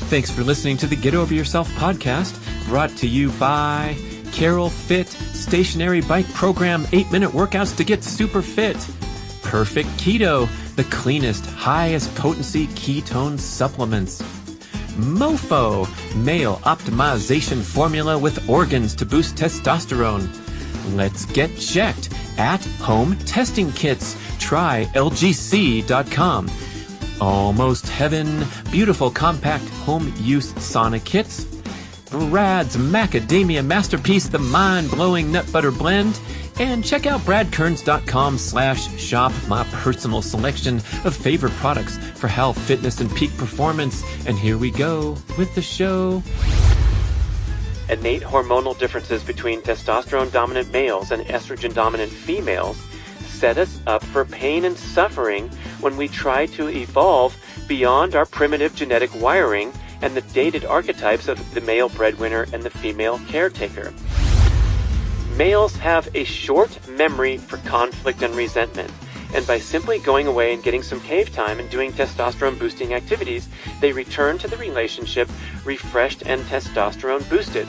Thanks for listening to the Get Over Yourself podcast, brought to you by Carol Fit Stationary Bike Program, 8-minute workouts to get super fit. Perfect Keto, the cleanest, highest potency ketone supplements. MOFO, male optimization formula with organs to boost testosterone. Let's get checked at home testing kits. Try lgc.com. Almost Heaven, beautiful compact home use sauna kits. B.rad's macadamia masterpiece, the mind-blowing nut butter blend. And check out bradkearns.com/shop, my personal selection of favorite products for health, fitness, and peak performance. And here we go with the show. Innate hormonal differences between testosterone-dominant males and estrogen-dominant females set us up for pain and suffering when we try to evolve beyond our primitive genetic wiring and the dated archetypes of the male breadwinner and the female caretaker. Males have a short memory for conflict and resentment, and by simply going away and getting some cave time and doing testosterone-boosting activities, they return to the relationship refreshed and testosterone-boosted.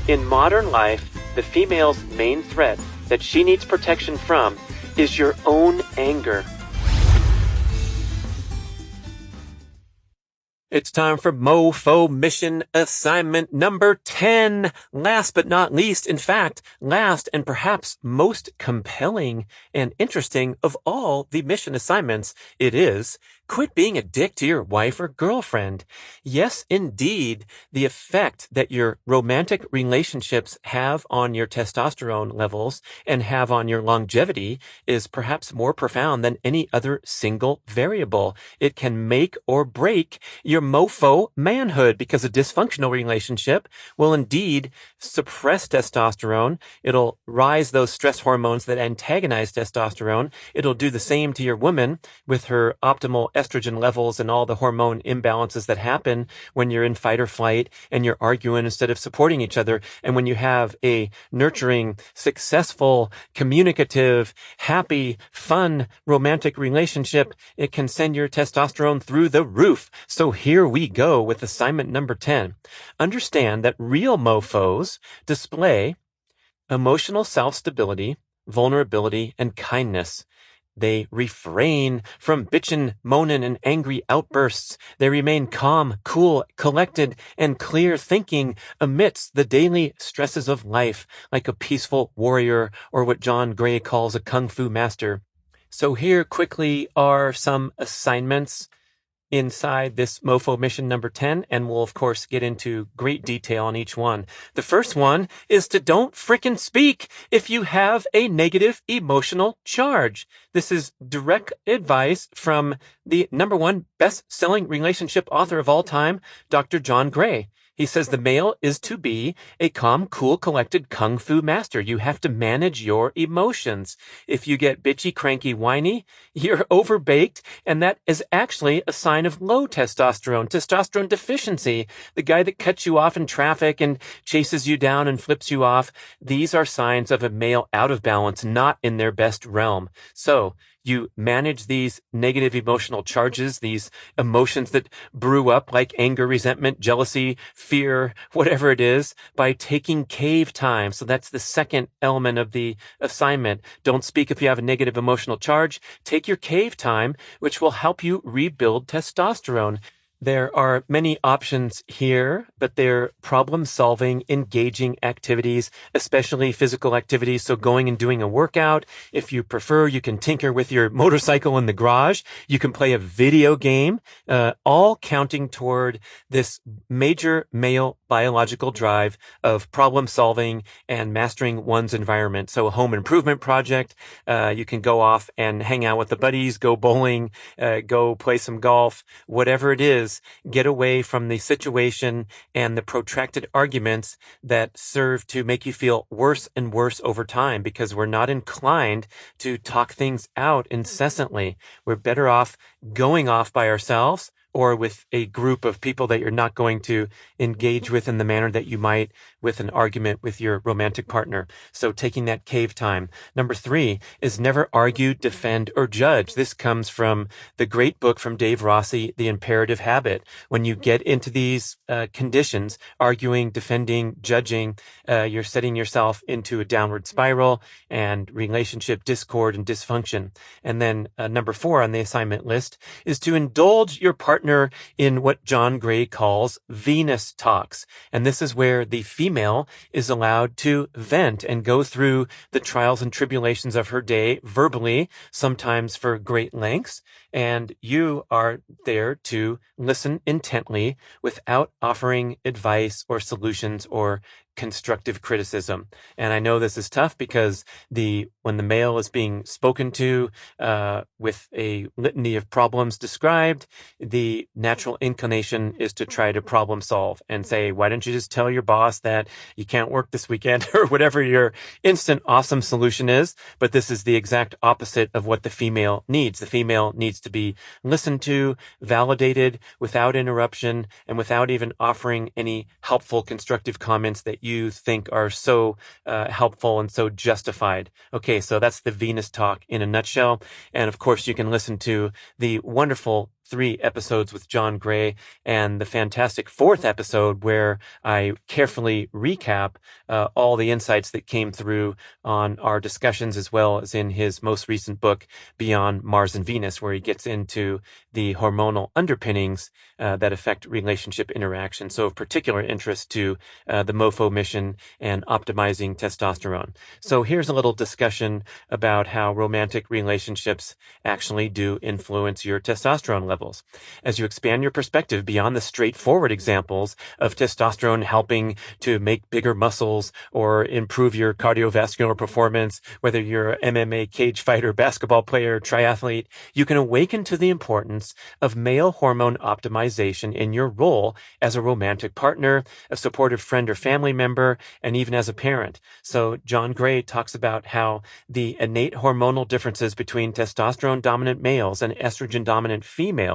In modern life, the female's main threat that she needs protection from is your own anger. It's time for MOFO Mission assignment number 10. Last but not least, in fact, last and perhaps most compelling and interesting of all the mission assignments, it is quit being a dick to your wife or girlfriend. Yes, indeed, the effect that your romantic relationships have on your testosterone levels and have on your longevity is perhaps more profound than any other single variable. It can make or break your MOFO manhood, because a dysfunctional relationship will indeed suppress testosterone. It'll rise those stress hormones that antagonize testosterone. It'll do the same to your woman with her optimal estrogen levels and all the hormone imbalances that happen when you're in fight or flight and you're arguing instead of supporting each other. And when you have a nurturing, successful, communicative, happy, fun, romantic relationship, it can send your testosterone through the roof. So here we go with assignment number 10. Understand that real mofos display emotional self-stability, vulnerability, and kindness. They refrain from bitchin', moaning, and angry outbursts. They remain calm, cool, collected, and clear thinking amidst the daily stresses of life, like a peaceful warrior, or what John Gray calls a kung fu master. So here quickly are some assignments inside this MOFO mission number 10, and we'll of course get into great detail on each one. The first one is to don't frickin' speak if you have a negative emotional charge. This is direct advice from the number one best-selling relationship author of all time, Dr. John Gray. He says the male is to be a calm, cool, collected kung fu master. You have to manage your emotions. If you get bitchy, cranky, whiny, you're overbaked, and that is actually a sign of low testosterone, testosterone deficiency. The guy that cuts you off in traffic and chases you down and flips you off, these are signs of a male out of balance, not in their best realm. So you manage these negative emotional charges, these emotions that brew up like anger, resentment, jealousy, fear, whatever it is, by taking cave time. So that's the second element of the assignment. Don't speak if you have a negative emotional charge. Take your cave time, which will help you rebuild testosterone. There are many options here, but they're problem-solving, engaging activities, especially physical activities. So going and doing a workout. If you prefer, you can tinker with your motorcycle in the garage. You can play a video game, all counting toward this major male biological drive of problem-solving and mastering one's environment. So a home improvement project, you can go off and hang out with the buddies, go bowling, go play some golf, whatever it is. Get away from the situation and the protracted arguments that serve to make you feel worse and worse over time, because we're not inclined to talk things out incessantly. We're better off going off by ourselves, or with a group of people that you're not going to engage with in the manner that you might with an argument with your romantic partner. So taking that cave time. Number 3 is never argue, defend, or judge. This comes from the great book from Dave Rossi, The Imperative Habit. When you get into these conditions, arguing, defending, judging, you're setting yourself into a downward spiral and relationship discord and dysfunction. And then number 4 on the assignment list is to indulge your partner in what John Gray calls Venus talks. And this is where the female is allowed to vent and go through the trials and tribulations of her day verbally, sometimes for great lengths. And you are there to listen intently without offering advice or solutions or constructive criticism. And I know this is tough because when the male is being spoken to with a litany of problems described, the natural inclination is to try to problem solve and say, why don't you just tell your boss that you can't work this weekend or whatever your instant awesome solution is. But this is the exact opposite of what the female needs. The female needs to be listened to, validated without interruption and without even offering any helpful constructive comments that you think are so helpful and so justified. Okay, so that's the Venus talk in a nutshell. And of course, you can listen to the wonderful 3 episodes with John Gray and the fantastic 4th episode where I carefully recap all the insights that came through on our discussions, as well as in his most recent book, Beyond Mars and Venus, where he gets into the hormonal underpinnings that affect relationship interaction. So of particular interest to the MOFO mission and optimizing testosterone. So here's a little discussion about how romantic relationships actually do influence your testosterone levels. As you expand your perspective beyond the straightforward examples of testosterone helping to make bigger muscles or improve your cardiovascular performance, whether you're an MMA cage fighter, basketball player, triathlete, you can awaken to the importance of male hormone optimization in your role as a romantic partner, a supportive friend or family member, and even as a parent. So John Gray talks about how the innate hormonal differences between testosterone-dominant males and estrogen-dominant females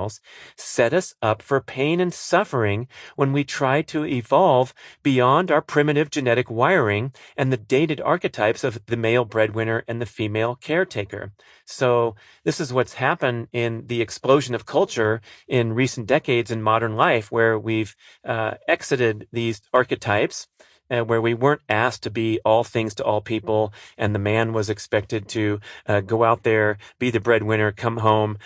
set us up for pain and suffering when we try to evolve beyond our primitive genetic wiring and the dated archetypes of the male breadwinner and the female caretaker. So this is what's happened in the explosion of culture in recent decades in modern life, where we've exited these archetypes, where we weren't asked to be all things to all people, and the man was expected to go out there, be the breadwinner, come home,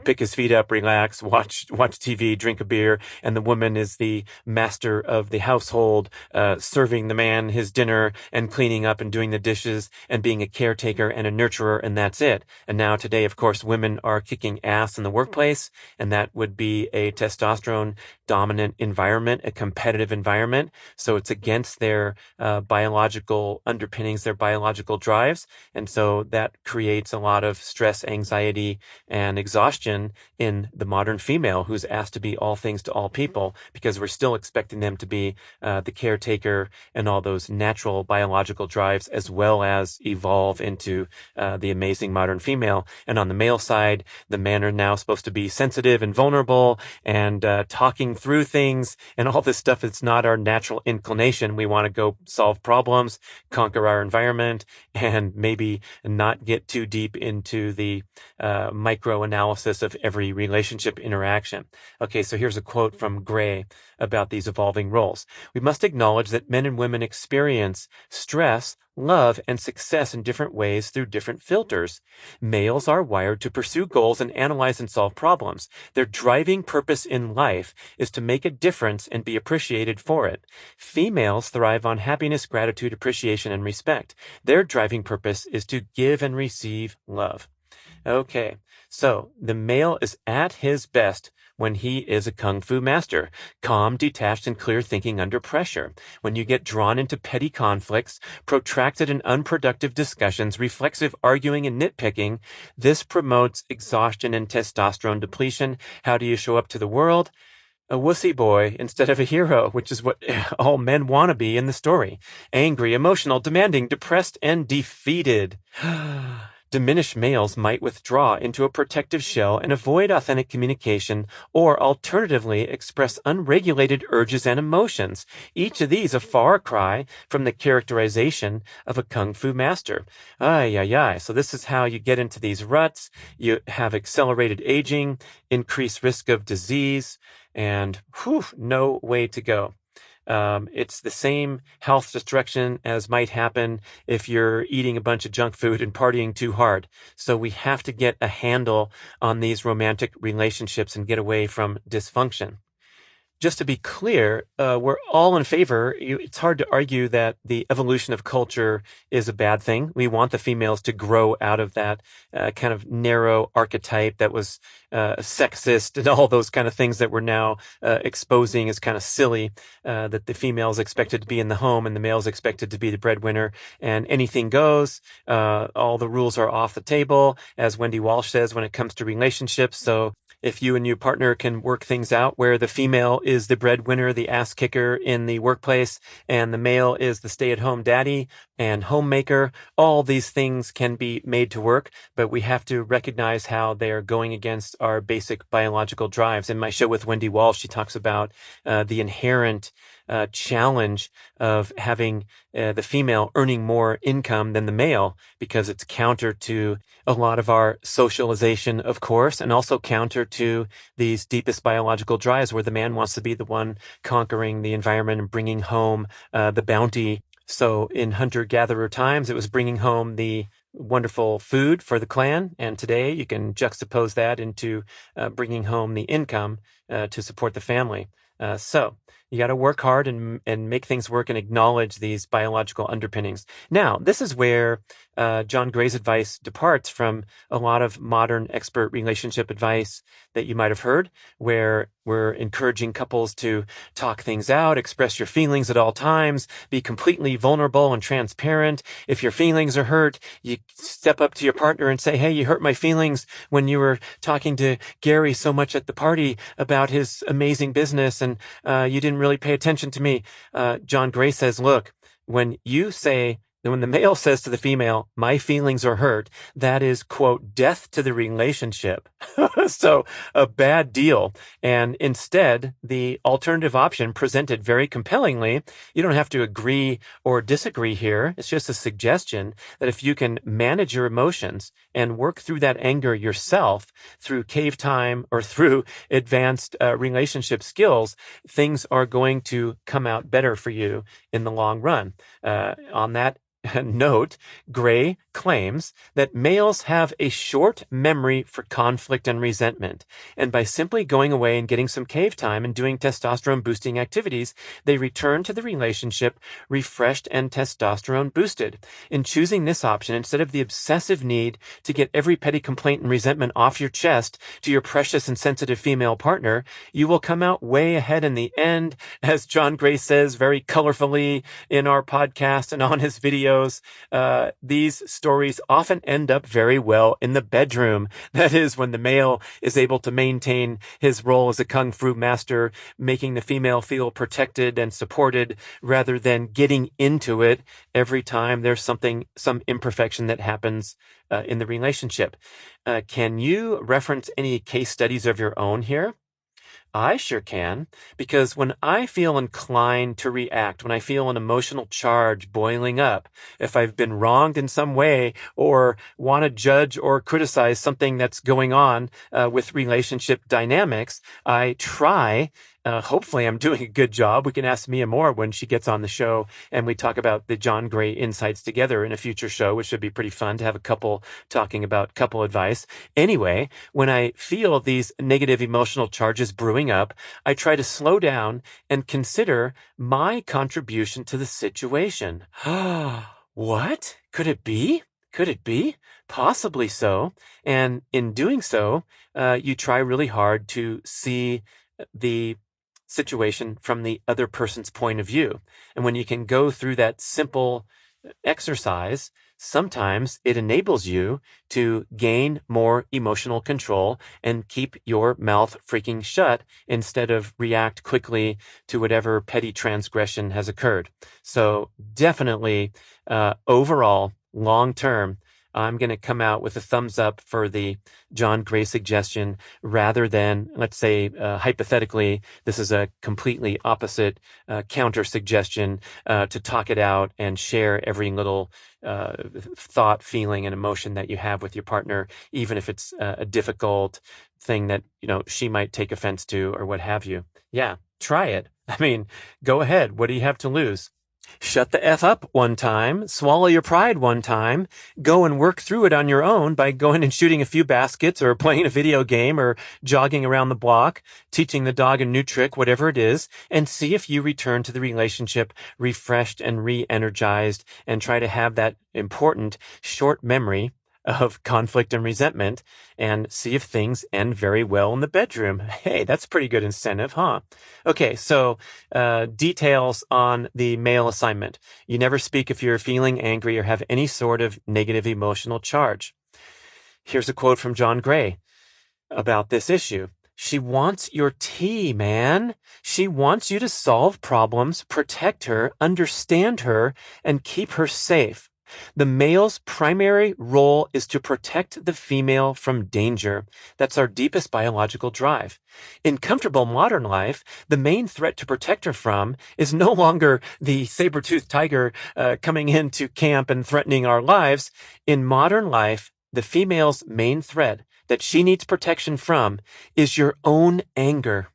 pick his feet up, relax, watch TV, drink a beer, and the woman is the master of the household, serving the man his dinner and cleaning up and doing the dishes and being a caretaker and a nurturer, and that's it. And now today, of course, women are kicking ass in the workplace, and that would be a testosterone dominant environment, a competitive environment. So it's against their biological underpinnings, their biological drives. And so that creates a lot of stress, anxiety, and exhaustion in the modern female who's asked to be all things to all people, because we're still expecting them to be the caretaker and all those natural biological drives, as well as evolve into the amazing modern female. And on the male side, the men are now supposed to be sensitive and vulnerable and talking through things and all this stuff. It's not our natural inclination. We want to go solve problems, conquer our environment, and maybe not get too deep into the micro analysis of every relationship interaction. Okay, so here's a quote from Gray about these evolving roles. We must acknowledge that men and women experience stress, love, and success in different ways through different filters. Males are wired to pursue goals and analyze and solve problems. Their driving purpose in life is to make a difference and be appreciated for it. Females thrive on happiness, gratitude, appreciation, and respect. Their driving purpose is to give and receive love. Okay, so the male is at his best when he is a kung fu master, calm, detached, and clear thinking under pressure. When you get drawn into petty conflicts, protracted and unproductive discussions, reflexive arguing and nitpicking, this promotes exhaustion and testosterone depletion. How do you show up to the world? A wussy boy instead of a hero, which is what all men want to be in the story. Angry, emotional, demanding, depressed, and defeated. Diminished males might withdraw into a protective shell and avoid authentic communication, or alternatively express unregulated urges and emotions. Each of these a far cry from the characterization of a kung fu master. Ay, ay, ay. So this is how you get into these ruts. You have accelerated aging, increased risk of disease, and no way to go. It's the same health destruction as might happen if you're eating a bunch of junk food and partying too hard. So we have to get a handle on these romantic relationships and get away from dysfunction. Just to be clear, we're all in favor. It's hard to argue that the evolution of culture is a bad thing. We want the females to grow out of that kind of narrow archetype that was sexist and all those kind of things that we're now exposing as kind of silly, that the females expected to be in the home and the males expected to be the breadwinner, and anything goes. All the rules are off the table, as Wendy Walsh says, when it comes to relationships. So if you and your partner can work things out where the female is the breadwinner, the ass kicker in the workplace, and the male is the stay-at-home daddy and homemaker, all these things can be made to work, but we have to recognize how they're going against our basic biological drives. In my show with Wendy Walsh, she talks about the inherent challenge of having the female earning more income than the male, because it's counter to a lot of our socialization, of course, and also counter to these deepest biological drives where the man wants to be the one conquering the environment and bringing home the bounty. So in hunter-gatherer times, it was bringing home the wonderful food for the clan, and today you can juxtapose that into bringing home the income to support the family. So you got to work hard and make things work and acknowledge these biological underpinnings. Now, this is where John Gray's advice departs from a lot of modern expert relationship advice that you might have heard, where we're encouraging couples to talk things out, express your feelings at all times, be completely vulnerable and transparent. If your feelings are hurt, you step up to your partner and say, hey, you hurt my feelings when you were talking to Gary so much at the party about his amazing business, and you didn't really pay attention to me. John Gray says, look, when the male says to the female, my feelings are hurt, that is, quote, death to the relationship. So a bad deal. And instead, the alternative option presented very compellingly, you don't have to agree or disagree here. It's just a suggestion that if you can manage your emotions and work through that anger yourself through cave time or through advanced relationship skills, things are going to come out better for you in the long run. On that note, Gray claims that males have a short memory for conflict and resentment, and by simply going away and getting some cave time and doing testosterone boosting activities, they return to the relationship refreshed and testosterone boosted. In choosing this option, instead of the obsessive need to get every petty complaint and resentment off your chest to your precious and sensitive female partner, you will come out way ahead in the end, as John Gray says very colorfully in our podcast and on his videos. These stories often end up very well in the bedroom. That is, when the male is able to maintain his role as a kung fu master, making the female feel protected and supported rather than getting into it every time there's some imperfection that happens in the relationship. Can you reference any case studies of your own here? I sure can, because when I feel inclined to react, when I feel an emotional charge boiling up, if I've been wronged in some way or want to judge or criticize something that's going on with relationship dynamics, I try. Hopefully I'm doing a good job. We can ask Mia more when she gets on the show and we talk about the John Gray insights together in a future show, which should be pretty fun to have a couple talking about couple advice. Anyway, when I feel these negative emotional charges brewing up, I try to slow down and consider my contribution to the situation. What? Could it be? Could it be? Possibly so. And in doing so, you try really hard to see the situation from the other person's point of view. And when you can go through that simple exercise, sometimes it enables you to gain more emotional control and keep your mouth freaking shut instead of react quickly to whatever petty transgression has occurred. So definitely, overall, long term, I'm going to come out with a thumbs up for the John Gray suggestion rather than, let's say, hypothetically, this is a completely opposite counter suggestion to talk it out and share every little thought, feeling, and emotion that you have with your partner, even if it's a difficult thing that, she might take offense to or what have you. Yeah, try it. I mean, go ahead. What do you have to lose? Shut the F up one time, swallow your pride one time, go and work through it on your own by going and shooting a few baskets or playing a video game or jogging around the block, teaching the dog a new trick, whatever it is, and see if you return to the relationship refreshed and re-energized and try to have that important short memory of conflict and resentment and see if things end very well in the bedroom. Hey, that's pretty good incentive, huh? Okay, so details on the male assignment. You never speak if you're feeling angry or have any sort of negative emotional charge. Here's a quote from John Gray about this issue. She wants your tea, man. She wants you to solve problems, protect her, understand her, and keep her safe. The male's primary role is to protect the female from danger. That's our deepest biological drive. In comfortable modern life, the main threat to protect her from is no longer the saber-toothed tiger coming into camp and threatening our lives. In modern life, the female's main threat that she needs protection from is your own anger.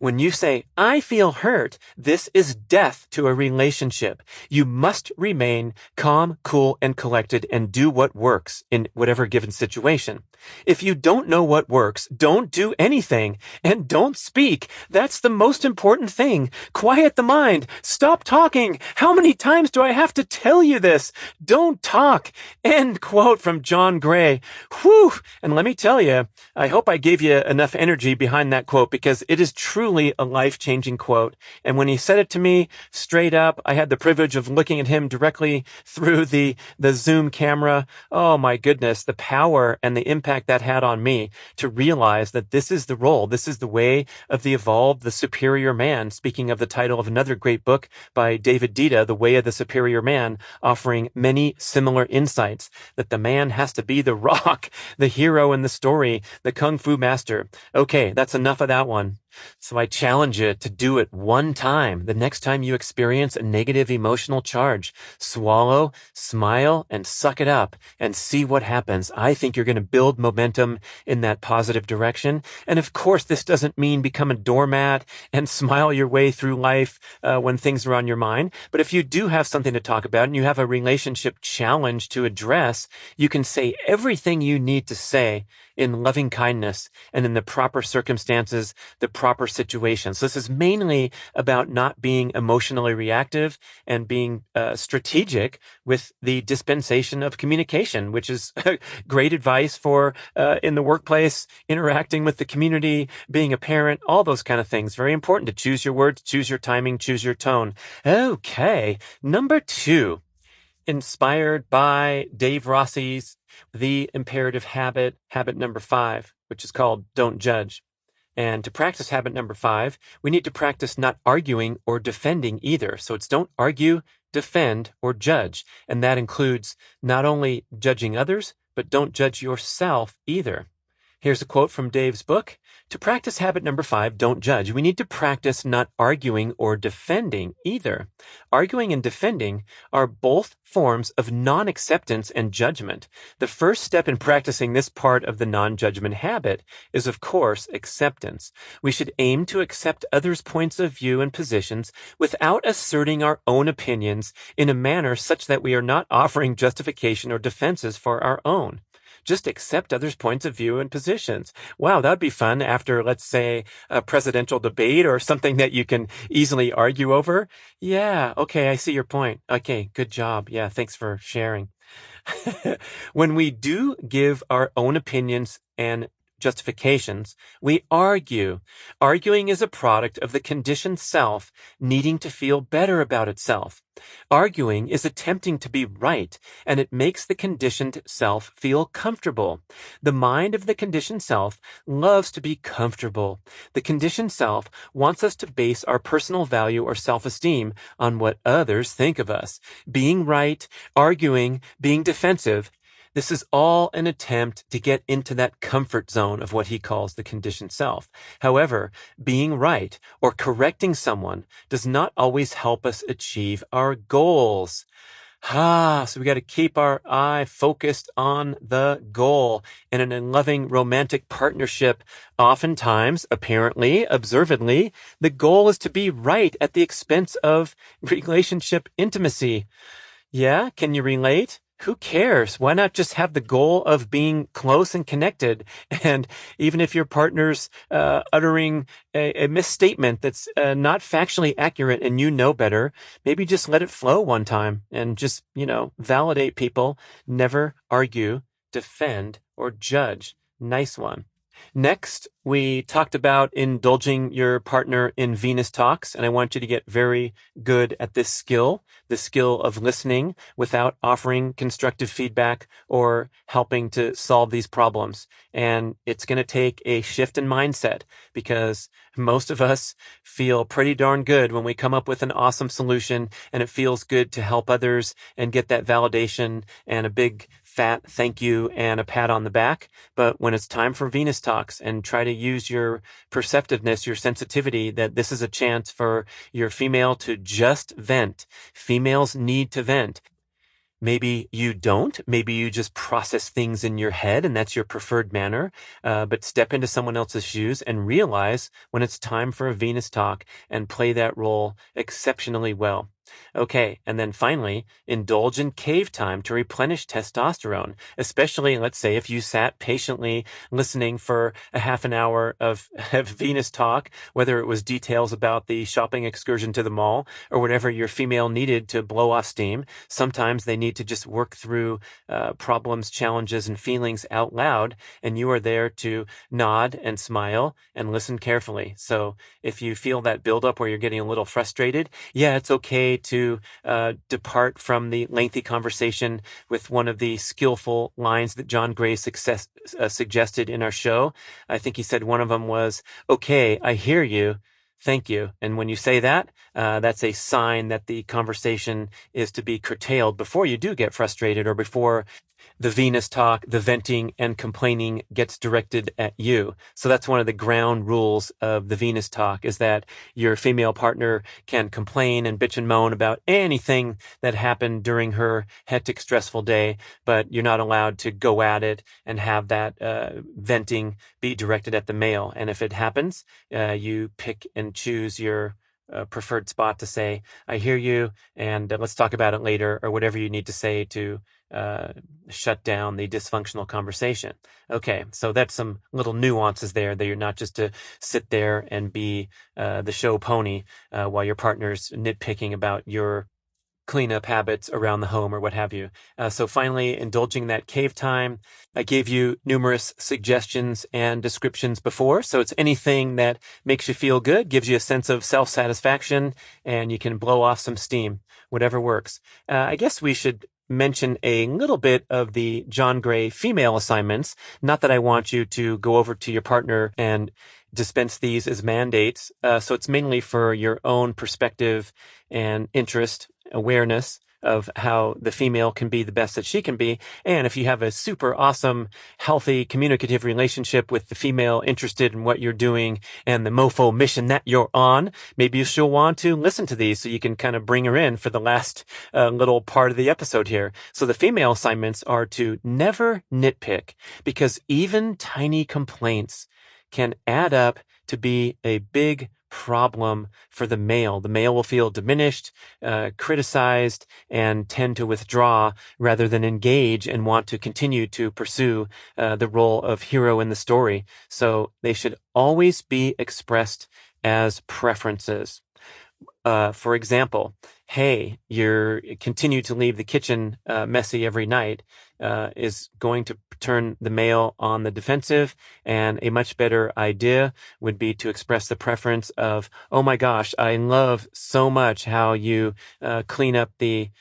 When you say, I feel hurt, this is death to a relationship. You must remain calm, cool, and collected and do what works in whatever given situation. If you don't know what works, don't do anything and don't speak. That's the most important thing. Quiet the mind. Stop talking. How many times do I have to tell you this? Don't talk. End quote from John Gray. Whew. And let me tell you, I hope I gave you enough energy behind that quote because it is truly a life-changing quote. And when he said it to me straight up, I had the privilege of looking at him directly through the Zoom camera. Oh my goodness, the power and the impact that had on me to realize that this is the role, this is the way of the evolved, the superior man. Speaking of the title of another great book by David Dita, The Way of the Superior Man, offering many similar insights that the man has to be the rock, the hero in the story, the kung fu master. Okay, that's enough of that one. So I challenge you to do it one time. The next time you experience a negative emotional charge, swallow, smile, and suck it up and see what happens. I think you're going to build momentum in that positive direction. And of course, this doesn't mean become a doormat and smile your way through life when things are on your mind. But if you do have something to talk about and you have a relationship challenge to address, you can say everything you need to say in loving kindness and in the proper circumstances, the proper situations. This is mainly about not being emotionally reactive and being strategic with the dispensation of communication, which is great advice for in the workplace, interacting with the community, being a parent, all those kind of things. Very important to choose your words, choose your timing, choose your tone. Okay, number 2. Inspired by Dave Rossi's The Imperative Habit, habit number 5, which is called Don't Judge. And to practice habit number 5, we need to practice not arguing or defending either. So it's don't argue, defend, or judge. And that includes not only judging others, but don't judge yourself either. Here's a quote from Dave's book. To practice habit number 5, don't judge. We need to practice not arguing or defending either. Arguing and defending are both forms of non-acceptance and judgment. The first step in practicing this part of the non-judgment habit is, of course, acceptance. We should aim to accept others' points of view and positions without asserting our own opinions in a manner such that we are not offering justification or defenses for our own. Just accept others' points of view and positions. Wow, that'd be fun after, let's say, a presidential debate or something that you can easily argue over. Yeah, okay, I see your point. Okay, good job. Yeah, thanks for sharing. When we do give our own opinions and justifications. We argue. Arguing is a product of the conditioned self needing to feel better about itself. Arguing is attempting to be right, and it makes the conditioned self feel comfortable. The mind of the conditioned self loves to be comfortable. The conditioned self wants us to base our personal value or self-esteem on what others think of us. Being right, arguing, being defensive, this is all an attempt to get into that comfort zone of what he calls the conditioned self. However, being right or correcting someone does not always help us achieve our goals. So we got to keep our eye focused on the goal. And in a loving romantic partnership, oftentimes, apparently, observedly, the goal is to be right at the expense of relationship intimacy. Yeah, can you relate? Who cares? Why not just have the goal of being close and connected? And even if your partner's uttering a misstatement that's not factually accurate and you know better, maybe just let it flow one time and just, validate people. Never argue, defend, or judge. Nice one. Next, we talked about indulging your partner in Venus talks, and I want you to get very good at this skill, the skill of listening without offering constructive feedback or helping to solve these problems. And it's going to take a shift in mindset because most of us feel pretty darn good when we come up with an awesome solution, and it feels good to help others and get that validation and a big fat thank you and a pat on the back. But when it's time for Venus talks, and try to use your perceptiveness, your sensitivity, that this is a chance for your female to just vent. Females need to vent. Maybe you don't. Maybe you just process things in your head and that's your preferred manner. But step into someone else's shoes and realize when it's time for a Venus talk and play that role exceptionally well. Okay, and then finally, indulge in cave time to replenish testosterone, especially, let's say, if you sat patiently listening for a half an hour of Venus talk, whether it was details about the shopping excursion to the mall or whatever your female needed to blow off steam. Sometimes they need to just work through problems, challenges, and feelings out loud, and you are there to nod and smile and listen carefully. So if you feel that buildup where you're getting a little frustrated, yeah, it's okay to depart from the lengthy conversation with one of the skillful lines that John Gray suggested in our show. I think he said one of them was, "Okay, I hear you. Thank you." And when you say that, that's a sign that the conversation is to be curtailed before you do get frustrated or before the Venus talk, the venting and complaining gets directed at you. So that's one of the ground rules of the Venus talk, is that your female partner can complain and bitch and moan about anything that happened during her hectic, stressful day, but you're not allowed to go at it and have that venting be directed at the male. And if it happens, you pick and choose your preferred spot to say, "I hear you, and let's talk about it later," or whatever you need to say to shut down the dysfunctional conversation. Okay, so that's some little nuances there, that you're not just to sit there and be the show pony while your partner's nitpicking about your cleanup habits around the home or what have you. So finally, indulging that cave time. I gave you numerous suggestions and descriptions before. So it's anything that makes you feel good, gives you a sense of self-satisfaction, and you can blow off some steam, whatever works. I guess we should mention a little bit of the John Gray female assignments. Not that I want you to go over to your partner and dispense these as mandates. So it's mainly for your own perspective and interest, awareness of how the female can be the best that she can be. And if you have a super awesome, healthy, communicative relationship with the female interested in what you're doing and the MOFO mission that you're on, maybe she'll want to listen to these so you can kind of bring her in for the last little part of the episode here. So the female assignments are to never nitpick, because even tiny complaints can add up to be a big problem for the male. The male will feel diminished, criticized, and tend to withdraw rather than engage and want to continue to pursue the role of hero in the story. So they should always be expressed as preferences. For example, hey, you're continue to leave the kitchen messy every night, is going to turn the male on the defensive. And a much better idea would be to express the preference of, oh my gosh, I love so much how you clean up the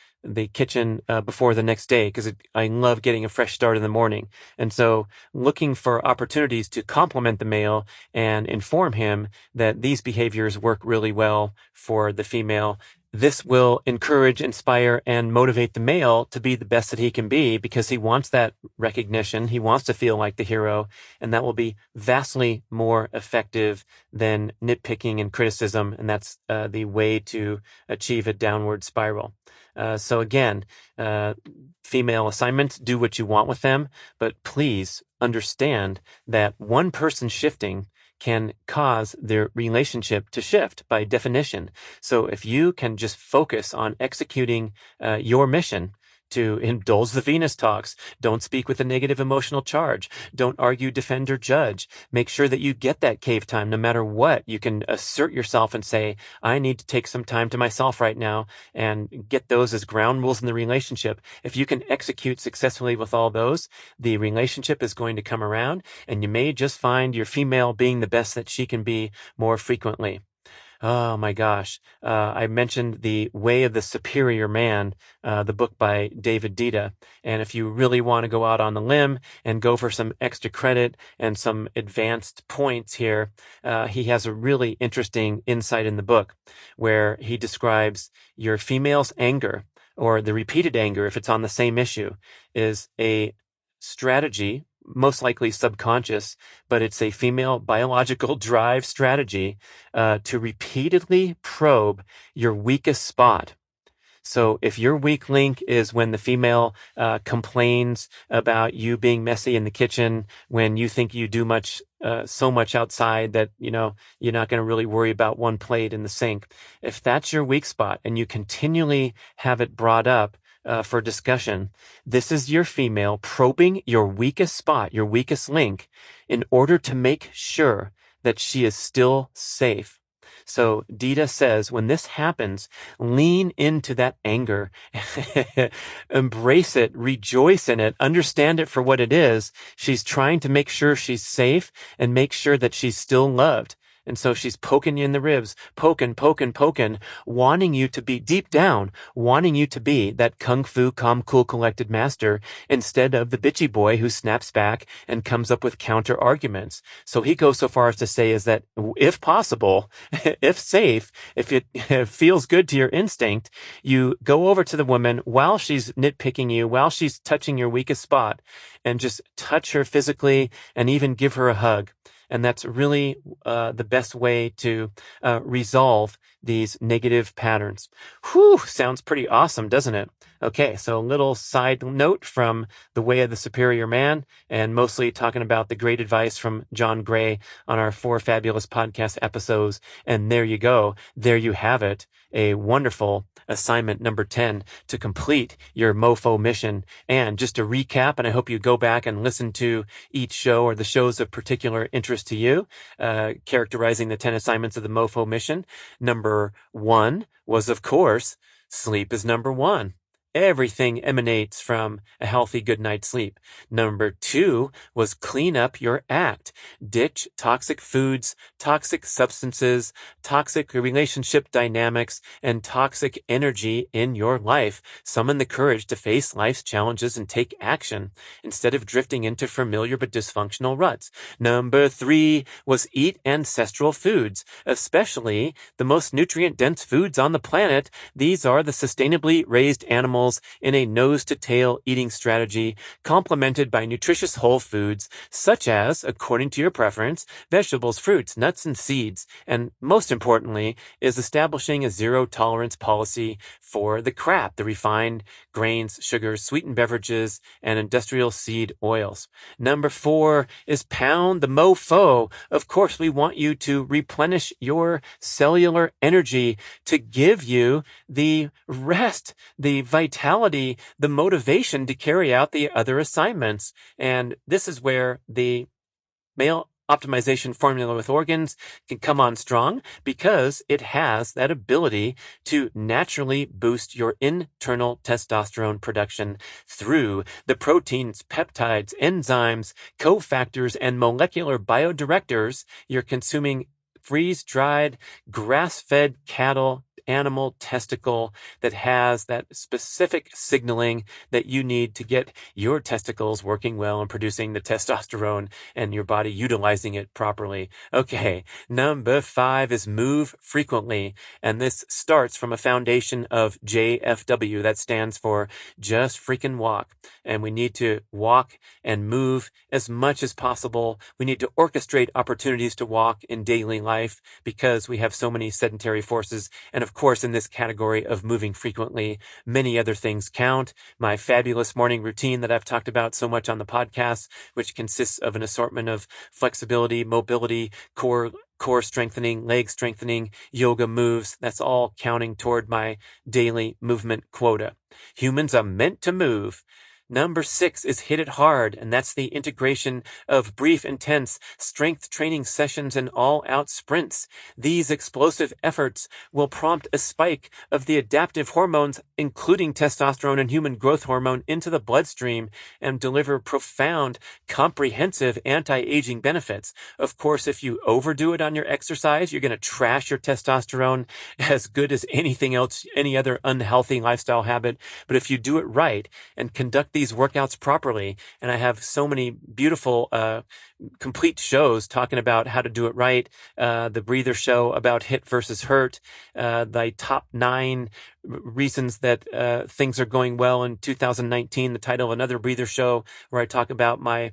kitchen before the next day, because I love getting a fresh start in the morning. And so looking for opportunities to compliment the male and inform him that these behaviors work really well for the female. This will encourage, inspire, and motivate the male to be the best that he can be, because he wants that recognition. He wants to feel like the hero, and that will be vastly more effective than nitpicking and criticism. And that's the way to achieve a downward spiral. So again, female assignments, do what you want with them, but please understand that one person shifting can cause their relationship to shift by definition. So if you can just focus on executing your mission to indulge the Venus talks, don't speak with a negative emotional charge, don't argue, defend, or judge, make sure that you get that cave time no matter what. You can assert yourself and say, I need to take some time to myself right now, and get those as ground rules in the relationship. If you can execute successfully with all those, the relationship is going to come around, and you may just find your female being the best that she can be more frequently. Oh my gosh. I mentioned The Way of the Superior Man, the book by David Dita. And if you really want to go out on the limb and go for some extra credit and some advanced points here, he has a really interesting insight in the book where he describes your female's anger, or the repeated anger, if it's on the same issue, is a strategy, most likely subconscious, but it's a female biological drive strategy to repeatedly probe your weakest spot. So if your weak link is when the female complains about you being messy in the kitchen, when you think you do so much outside that, you're not going to really worry about one plate in the sink. If that's your weak spot and you continually have it brought up for discussion, this is your female probing your weakest spot, your weakest link, in order to make sure that she is still safe. So Dita says, when this happens, lean into that anger, embrace it, rejoice in it, understand it for what it is. She's trying to make sure she's safe and make sure that she's still loved. And so she's poking you in the ribs, poking, wanting you to be deep down, wanting you to be that kung fu, calm, cool, collected master, instead of the bitchy boy who snaps back and comes up with counter arguments. So he goes so far as to say is that if possible, if safe, if it feels good to your instinct, you go over to the woman while she's nitpicking you, while she's touching your weakest spot, and just touch her physically and even give her a hug. And that's really the best way to resolve these negative patterns. Whew, sounds pretty awesome, doesn't it? Okay, so a little side note from The Way of the Superior Man, and mostly talking about the great advice from John Gray on our 4 fabulous podcast episodes. And there you go. There you have it. A wonderful assignment number 10 to complete your MOFO mission. And just to recap, and I hope you go back and listen to each show or the shows of particular interest to you, characterizing the 10 assignments of the MOFO mission. Number 1 was, of course, sleep is number 1. Everything emanates from a healthy good night's sleep. Number 2 was clean up your act. Ditch toxic foods, toxic substances, toxic relationship dynamics, and toxic energy in your life. Summon the courage to face life's challenges and take action instead of drifting into familiar but dysfunctional ruts. Number 3 was eat ancestral foods, especially the most nutrient-dense foods on the planet. These are the sustainably raised animals in a nose-to-tail eating strategy, complemented by nutritious whole foods, such as, according to your preference, vegetables, fruits, nuts, and seeds. And most importantly, is establishing a zero-tolerance policy for the crap, the refined grains, sugars, sweetened beverages, and industrial seed oils. Number 4 is pound the MOFO. Of course, we want you to replenish your cellular energy to give you the rest, the vitality, the motivation to carry out the other assignments. And this is where the male optimization formula with organs can come on strong because it has that ability to naturally boost your internal testosterone production through the proteins, peptides, enzymes, cofactors, and molecular biodirectors you're consuming freeze-dried, grass-fed cattle animal testicle that has that specific signaling that you need to get your testicles working well and producing the testosterone and your body utilizing it properly. Okay, number 5 is move frequently. And this starts from a foundation of JFW. That stands for just freaking walk. And we need to walk and move as much as possible. We need to orchestrate opportunities to walk in daily life because we have so many sedentary forces. And of course, in this category of moving frequently, many other things count. My fabulous morning routine that I've talked about so much on the podcast, which consists of an assortment of flexibility, mobility, core strengthening, leg strengthening, yoga moves. That's all counting toward my daily movement quota. Humans are meant to move. Number 6 is hit it hard, and that's the integration of brief, intense strength training sessions and all-out sprints. These explosive efforts will prompt a spike of the adaptive hormones, including testosterone and human growth hormone, into the bloodstream and deliver profound, comprehensive anti-aging benefits. Of course, if you overdo it on your exercise, you're going to trash your testosterone as good as anything else, any other unhealthy lifestyle habit. But if you do it right and conduct these workouts properly, and I have so many beautiful complete shows talking about how to do it right, the breather show about hit versus hurt, the top 9 reasons that things are going well in 2019, the title of another breather show where I talk about my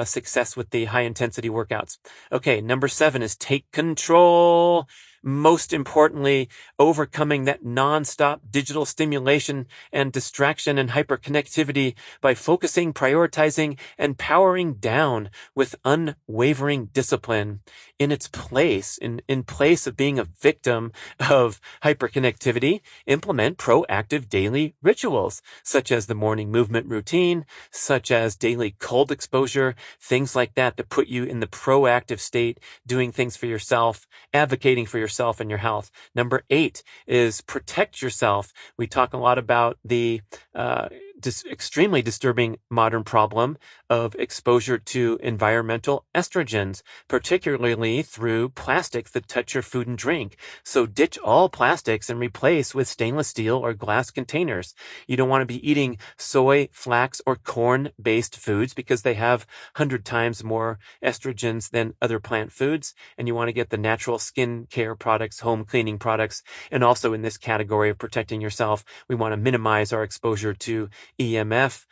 success with the high intensity workouts. Okay, number 7 is take control. Most importantly, overcoming that nonstop digital stimulation and distraction and hyperconnectivity by focusing, prioritizing, and powering down with unwavering discipline. In its place, in place of being a victim of hyperconnectivity, implement proactive daily rituals, such as the morning movement routine, such as daily cold exposure, things like that put you in the proactive state, doing things for yourself, advocating for yourself and your health. Number 8 is protect yourself. We talk a lot about the extremely disturbing modern problem of exposure to environmental estrogens, particularly through plastics that touch your food and drink. So ditch all plastics and replace with stainless steel or glass containers. You don't want to be eating soy, flax, or corn-based foods because they have 100 times more estrogens than other plant foods. And you want to get the natural skin care products, home cleaning products. And also in this category of protecting yourself, we want to minimize our exposure to EMF,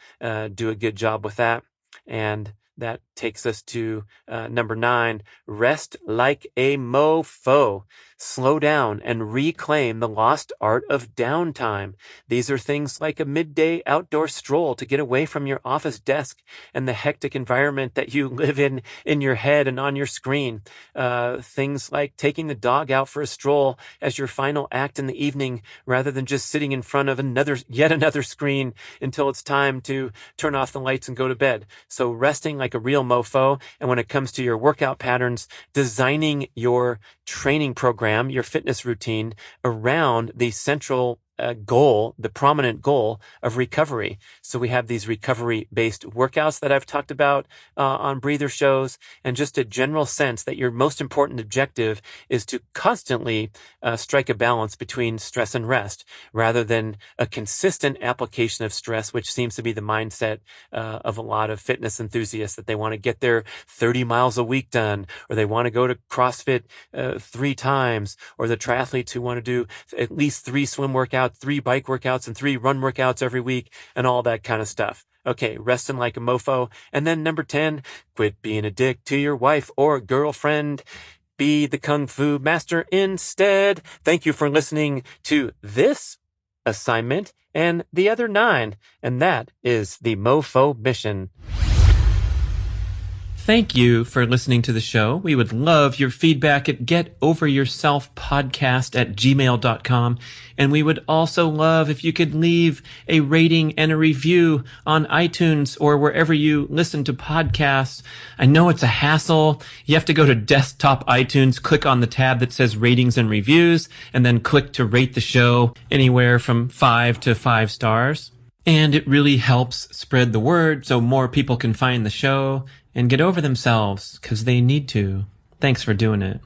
do a good job with that. And that takes us to number 9, rest like a mofo. Slow down and reclaim the lost art of downtime. These are things like a midday outdoor stroll to get away from your office desk and the hectic environment that you live in your head and on your screen. Things like taking the dog out for a stroll as your final act in the evening rather than just sitting in front of yet another screen until it's time to turn off the lights and go to bed. So resting like a real mofo. And when it comes to your workout patterns, designing your training program, your fitness routine around the central goal, the prominent goal of recovery. So we have these recovery-based workouts that I've talked about on breather shows, and just a general sense that your most important objective is to constantly strike a balance between stress and rest, rather than a consistent application of stress, which seems to be the mindset of a lot of fitness enthusiasts, that they want to get their 30 miles a week done, or they want to go to CrossFit 3 times, or the triathletes who want to do at least 3 swim workouts, 3 bike workouts, and 3 run workouts every week, and all that kind of stuff. Okay, resting like a mofo. And then number 10, quit being a dick to your wife or girlfriend. Be the Kung Fu master instead. Thank you for listening to this assignment and the other 9. And that is the MOFO Mission. Thank you for listening to the show. We would love your feedback at getoveryourselfpodcast@gmail.com. And we would also love if you could leave a rating and a review on iTunes or wherever you listen to podcasts. I know it's a hassle. You have to go to desktop iTunes, click on the tab that says ratings and reviews, and then click to rate the show anywhere from 5 to 5 stars. And it really helps spread the word so more people can find the show and get over themselves, because they need to. Thanks for doing it.